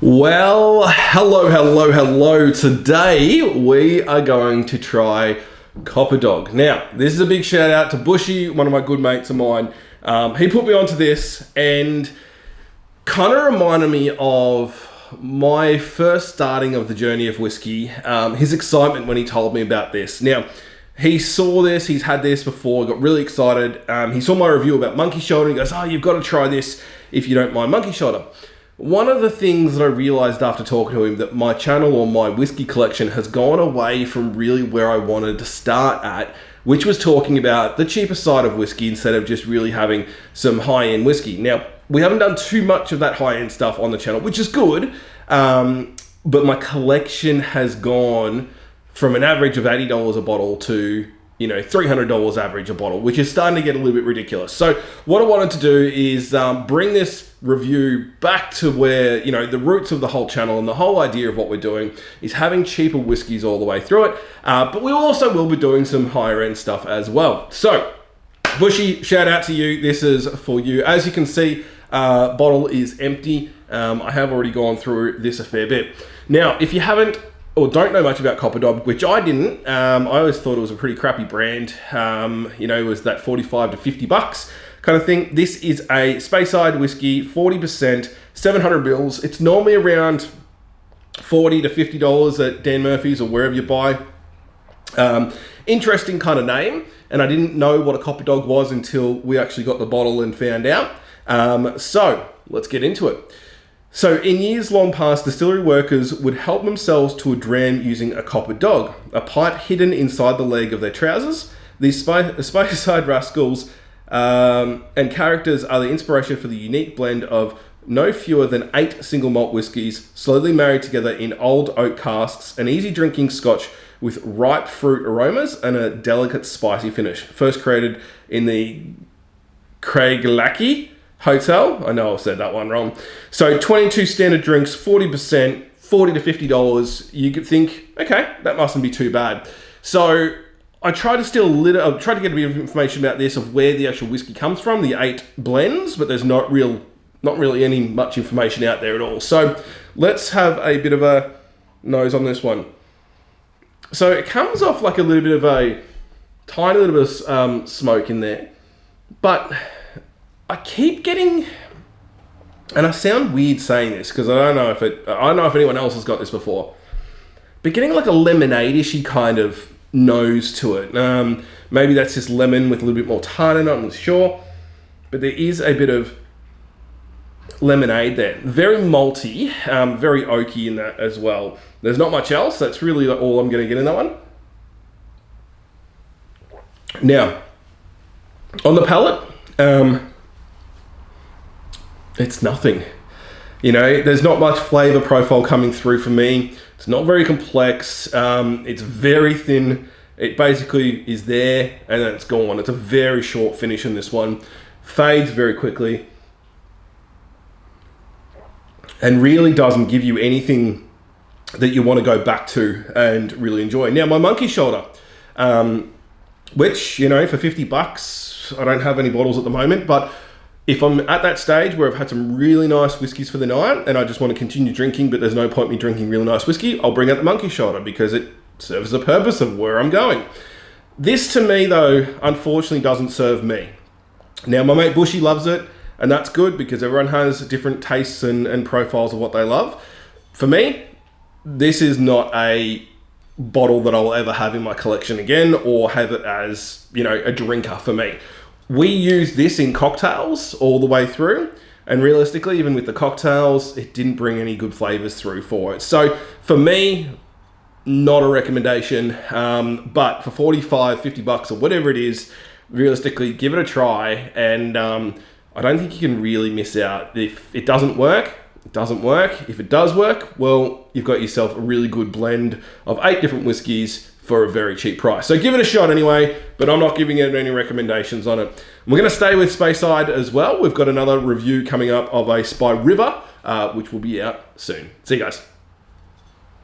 Well, hello. Today we are going to try Copperdog. Now, this is a big shout out to Bushy, one of my good mates of mine. He put me onto this and kind of reminded me of my first starting of the journey of whiskey. His excitement when he told me about this. Now, he saw this, he's had this before, got really excited. He saw my review about monkey shoulder and he goes, "Oh, you've got to try this if you don't mind monkey shoulder." One of the things that I realized after talking to him, that my channel or my whiskey collection has gone away from really where I wanted to start at, which was talking about the cheaper side of whiskey instead of just really having some high-end whiskey. Now, we haven't done too much of that high-end stuff on the channel, which is good, but my collection has gone from an average of $80 a bottle to, $300 average a bottle, which is starting to get a little bit ridiculous. So what I wanted to do is bring this review back to where, the roots of the whole channel and the whole idea of what we're doing is having cheaper whiskies all the way through it. But we also will be doing some higher end stuff as well. So Bushy, shout out to you. This is for you. As you can see, bottle is empty. I have already gone through this a fair bit. Now, if you haven't or don't know much about Copperdog, which I didn't, I always thought it was a pretty crappy brand. It was that 45 to 50 bucks kind of thing. This is a Speyside whiskey, 40%, 700 mils. It's normally around $40 to $50 at Dan Murphy's or wherever you buy. Interesting kind of name, and I didn't know what a Copperdog was until we actually got the bottle and found out. So let's get into it. So in years long past, distillery workers would help themselves to a dram using a Copperdog, a pipe hidden inside the leg of their trousers. These Speyside rascals and characters are the inspiration for the unique blend of no fewer than 8 single malt whiskies, slowly married together in old oak casks, an easy drinking scotch with ripe fruit aromas and a delicate spicy finish. First created in the Craiglachie Hotel. I know I've said that one wrong. So 22 standard drinks, 40%, $40 to $50. You could think, okay, that mustn't be too bad. So I tried to try to get a bit of information about this, of where the actual whiskey comes from, the 8 blends, but there's not really any much information out there at all. So let's have a bit of a nose on this one. So it comes off like a little bit of a tiny little bit of smoke in there, but I keep getting, and I sound weird saying this because I don't know if anyone else has got this before, but getting like a lemonade-ishy kind of nose to it. Maybe that's just lemon with a little bit more tart in it, I'm not sure, but there is a bit of lemonade there. Very malty, very oaky in that as well. There's not much else. That's really all I'm going to get in that one. Now, on the palate, it's nothing. There's not much flavor profile coming through for me. It's not very complex. It's very thin. It basically is there and then it's gone. It's a very short finish in this one. Fades very quickly and really doesn't give you anything that you want to go back to and really enjoy. Now, my monkey shoulder, which, for 50 bucks, I don't have any bottles at the moment, but if I'm at that stage where I've had some really nice whiskies for the night and I just want to continue drinking, but there's no point me drinking really nice whiskey, I'll bring out the monkey shoulder because it serves the purpose of where I'm going. This to me, though, unfortunately doesn't serve me. Now, my mate Bushy loves it, and that's good because everyone has different tastes and profiles of what they love. For me, this is not a bottle that I'll ever have in my collection again or have it as, a drinker for me. We use this in cocktails all the way through, and realistically, even with the cocktails, it didn't bring any good flavors through for it. So for me, not a recommendation, but for 45, 50 bucks or whatever it is, realistically, give it a try, and I don't think you can really miss out. If it doesn't work, it doesn't work. If it does work, well, you've got yourself a really good blend of 8 different whiskies for a very cheap price. So give it a shot anyway, but I'm not giving it any recommendations on it. We're going to stay with Speyside as well. We've got another review coming up of a Spy River, which will be out soon. See you guys.